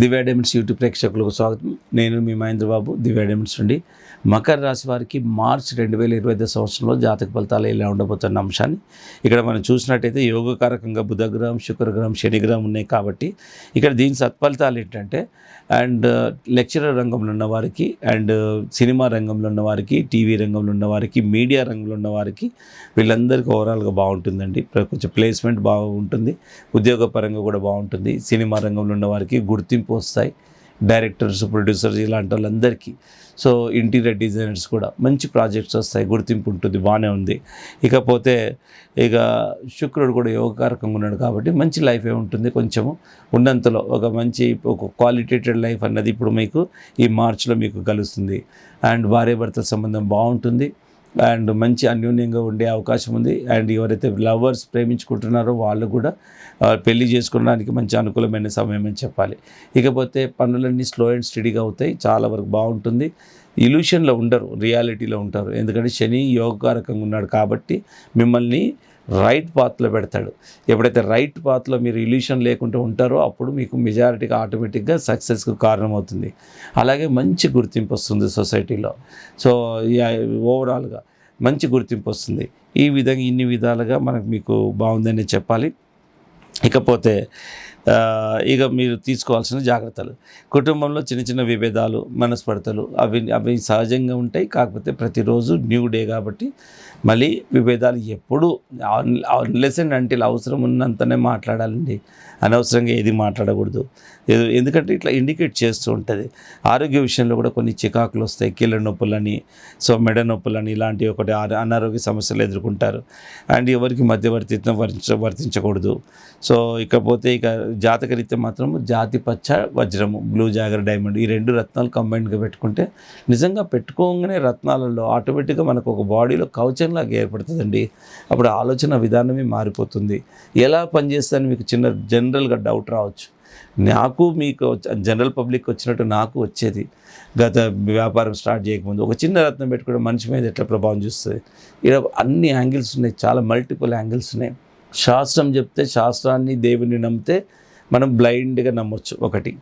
దివ్య diamonds YouTube ప్రేక్షకులకు స్వాగతం. నేను మీ మహేంద్ర బాబు, దివ్య డైమండ్స్ నుండి. మకర రాశి వారికి మార్చ్ 2025 సంవత్సరంలో జాతక ఫలితాలు ఎలా ఉండబోతున్న అంశాన్ని ఇక్కడ మనం చూసినట్టయితే యోగకారకంగా బుధగ్రహం, శుక్రగ్రహం, శనిగ్రహం ఉన్నాయి. కాబట్టి ఇక్కడ దీని సత్ఫలితాలు ఏంటంటే లెక్చరర్ రంగంలో ఉన్న వారికి సినిమా రంగంలో ఉన్న వారికి, టీవీ రంగంలో ఉన్న వారికి, మీడియా రంగంలో ఉన్న వారికి వీళ్ళందరికీ ఓవరాల్గా బాగుంటుందండి. కొంచెం ప్లేస్మెంట్ బాగుంటుంది, ఉద్యోగపరంగా కూడా బాగుంటుంది. సినిమా రంగంలో ఉన్న వారికి గుర్తింపు వస్తాయి, డైరెక్టర్స్, ప్రొడ్యూసర్స్ ఇలాంటి వాళ్ళందరికీ. సో ఇంటీరియర్ డిజైనర్స్ కూడా మంచి ప్రాజెక్ట్స్ వస్తాయి, గుర్తింపు ఉంటుంది, బాగానే ఉంది. ఇకపోతే ఇక శుక్రుడు కూడా యోగకారకంగా ఉన్నాడు కాబట్టి మంచి లైఫే ఉంటుంది. కొంచెము ఉన్నంతలో ఒక క్వాలిటేటెడ్ లైఫ్ అన్నది ఇప్పుడు మీకు ఈ మార్చిలో మీకు కలుస్తుంది. భార్యాభర్తల సంబంధం బాగుంటుంది, మంచి అన్యోన్యంగా ఉండే అవకాశం ఉంది. ఎవరైతే లవర్స్ ప్రేమించుకుంటున్నారో వాళ్ళు కూడా పెళ్లి చేసుకోవడానికి మంచి అనుకూలమైన సమయం అని చెప్పాలి. ఇకపోతే పనులన్నీ స్లో అండ్ స్టడీగా అవుతాయి, చాలా వరకు బాగుంటుంది. ఇల్యూషన్లో ఉండరు, రియాలిటీలో ఉంటారు. ఎందుకంటే శని యోగకారకంగా ఉన్నాడు కాబట్టి మిమ్మల్ని రైట్ పాత్లో పెడతాడు. ఎప్పుడైతే రైట్ పాత్లో మీరు ఇల్యూషన్ లేకుండా ఉంటారో అప్పుడు మీకు మెజారిటీగా ఆటోమేటిక్గా సక్సెస్కు కారణమవుతుంది. అలాగే మంచి గుర్తింపు వస్తుంది సొసైటీలో. సో ఓవరాల్గా మంచి గుర్తింపు వస్తుంది. ఇన్ని విధాలుగా మీకు బాగుందని చెప్పాలి. ఇకపోతే ఇక మీరు తీసుకోవాల్సిన జాగ్రత్తలు, కుటుంబంలో చిన్న చిన్న విభేదాలు, మనస్పర్ధలు అవి సహజంగా ఉంటాయి. కాకపోతే ప్రతిరోజు న్యూ డే కాబట్టి మళ్ళీ విభేదాలు ఎప్పుడు అన్లెస్ అండ్ అంటిల్ అవసరం ఉన్నంతనే మాట్లాడాలండి. అనవసరంగా ఏది మాట్లాడకూడదు. ఎందుకంటే ఇట్లా ఇండికేట్ చేస్తూ ఉంటుంది. ఆరోగ్య విషయంలో కూడా కొన్ని చికాకులు వస్తాయి, కీళ్ళ నొప్పులని, సో మెడ నొప్పులని, ఇలాంటివి ఒకటి అనారోగ్య సమస్యలు ఎదుర్కొంటారు. ఎవరికి మధ్యవర్తిత్వం వర్తించకూడదు. సో ఇకపోతే జాతకరీత్యా మాత్రం జాతి పచ్చ వజ్రము, బ్లూ జాగర్ డైమండ్, ఈ 2 రత్నాలు కంబైన్డ్గా పెట్టుకుంటే నిజంగా పెట్టుకోగానే రత్నాలలో ఆటోమేటిక్గా మనకు ఒక బాడీలో కవచంలాగా ఏర్పడుతుందండి. అప్పుడు ఆలోచన విధానమే మారిపోతుంది. ఎలా పనిచేస్తుందని మీకు జనరల్గా డౌట్ రావచ్చు. మీకు జనరల్ పబ్లిక్ వచ్చినట్టు నాకు వచ్చేది. గత వ్యాపారం స్టార్ట్ చేయకముందు ఒక చిన్న రత్నం పెట్టుకోవడం మనిషి మీద ఎట్లా ప్రభావం చూస్తుంది. ఇలా అన్ని యాంగిల్స్ ఉన్నాయి, చాలా మల్టిపుల్ యాంగిల్స్ ఉన్నాయి. శాస్త్రం చెప్తే, శాస్త్రాన్ని, దేవుని నమ్మితే మనం బ్లైండ్గా నమ్మొచ్చు ఒకటి.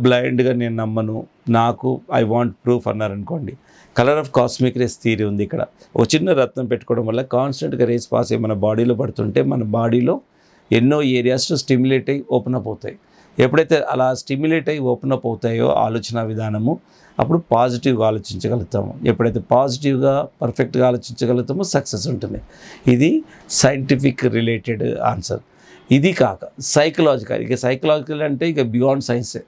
బ్లైండ్గా నేను నమ్మను, నాకు ఐ వాంట్ ప్రూఫ్ అన్నారనుకోండి, colour of cosmic race theory ఉంది. ఇక్కడ ఒక చిన్న రత్నం పెట్టుకోవడం వల్ల కాన్స్టెంట్గా రేస్ పాస్ అయ్యి మన బాడీలో పడుతుంటే మన బాడీలో ఎన్నో ఏరియాస్ స్టిమ్యులేట్ అయ్యి ఓపెన్ అప్ అవుతాయి. ఎప్పుడైతే అలా స్టిమ్యులేట్ అయ్యి ఓపెన్ అప్ అవుతాయో ఆలోచన విధానము, అప్పుడు పాజిటివ్గా ఆలోచించగలుగుతాము. ఎప్పుడైతే పాజిటివ్గా పర్ఫెక్ట్గా ఆలోచించగలుగుతామో సక్సెస్ ఉంటుంది. ఇది సైంటిఫిక్ రిలేటెడ్ ఆన్సర్. ఇది కాక సైకలాజికల్ అంటే బియాండ్ సైన్సే.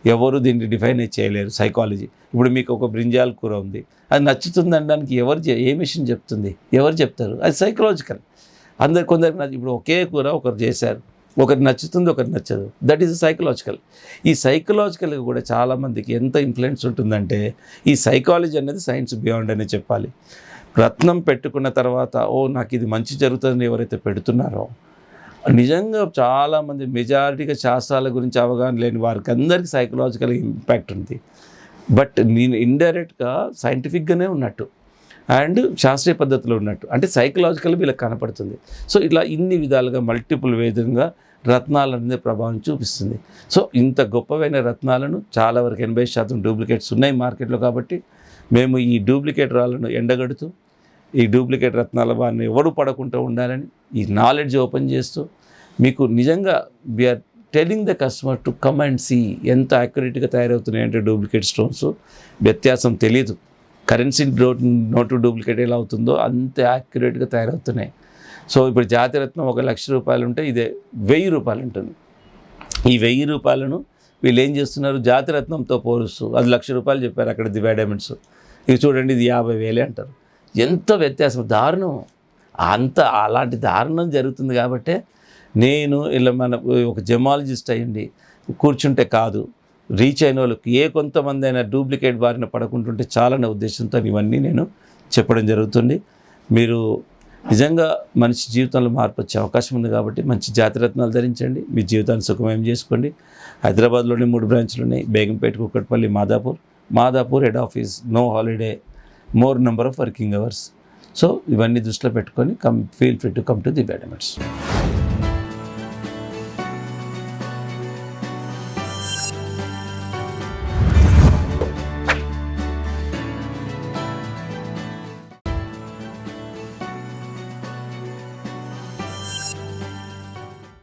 ఎవరు దీన్ని డిఫైన్ చేయలేరు. సైకాలజీ, ఇప్పుడు మీకు ఒక బ్రింజాల్ కూర ఉంది, అది నచ్చుతుంది అనడానికి ఏ మెషిన్ చెప్తుంది? ఎవరు చెప్తారు? అది సైకలాజికల్. కొందరికి ఇప్పుడు ఒకే కూర ఒకరు చేశారు, ఒకరికి నచ్చుతుంది, ఒకరికి నచ్చదు. That is psychological. ఈ సైకలాజికల్గా కూడా చాలామందికి ఎంత ఇన్ఫ్లుయెన్స్ ఉంటుందంటే ఈ సైకాలజీ అనేది సైన్స్ బియాండ్ అనే చెప్పాలి. రత్నం పెట్టుకున్న తర్వాత నాకు ఇది మంచి జరుగుతుందని ఎవరైతే పెడుతున్నారో నిజంగా చాలామంది మెజారిటీగా శాస్త్రాల గురించి అవగాహన లేని వారికి అందరికీ సైకలాజికల్ ఇంపాక్ట్ ఉంది. బట్ నేను ఇండైరెక్ట్గా సైంటిఫిక్గానే ఉన్నట్టు శాస్త్రీయ పద్ధతిలో ఉన్నట్టు, అంటే సైకలాజికల్ వీళ్ళకి కనపడుతుంది. సో ఇలా ఇన్ని విధాలుగా మల్టిపుల్ విధంగా రత్నాలు అనేది ప్రభావం చూపిస్తుంది. సో ఇంత గొప్పవైన రత్నాలను చాలా వరకు 80% డూప్లికేట్స్ ఉన్నాయి మార్కెట్లో. కాబట్టి మేము ఈ డూప్లికేట్ రాళ్ళను ఎండగడుతూ, ఈ డూప్లికేట్ రత్నాల వారిని ఎవడు పడకుండా ఉండాలని ఈ నాలెడ్జ్ ఓపెన్ చేస్తూ మీకు నిజంగా we're telling the customer to come and see ఎంత యాక్యురేట్గా తయారవుతున్నాయంటే డూప్లికేట్ స్టోన్స్. వ్యత్యాసం తెలియదు. కరెన్సీ నోటు డూప్లికేట్ ఎలా అవుతుందో అంత యాక్యురేట్గా తయారవుతున్నాయి. సో ఇప్పుడు జాతిరత్నం 1,00,000 రూపాయలు ఉంటే ఇదే 1,000 రూపాయలు ఉంటుంది. ఈ 1,000 రూపాయలను వీళ్ళు ఏం చేస్తున్నారు, జాతిరత్నంతో పోలుస్తూ అది 1,00,000 రూపాయలు చెప్పారు అక్కడ దివ్య డైమండ్స్. ఇది చూడండి, ఇది 50,000 అంటారు. ఎంత వ్యత్యాసం, దారుణం. అలాంటి దారుణం జరుగుతుంది. కాబట్టే నేను ఇలా ఒక జెమాలజిస్ట్ అయ్యండి కూర్చుంటే కాదు, రీచ్ అయిన వాళ్ళకి కొంతమంది అయినా డూప్లికేట్ బారిన పడకుంటుంటే చాలనే ఉద్దేశంతో ఇవన్నీ నేను చెప్పడం జరుగుతుంది. మీరు నిజంగా మనిషి జీవితంలో మార్పు వచ్చే అవకాశం ఉంది. కాబట్టి మంచి జాతిరత్నాలు ధరించండి, మీ జీవితాన్ని సుఖమయం చేసుకోండి. హైదరాబాద్లోని 3 బ్రాంచ్లు ఉన్నాయి, Begumpet, Kukatpally, Madhapur head office, no holiday, more number of working hours. So ఇవన్నీ దృష్టిలో పెట్టుకొని feel free to come to Divya diamonds.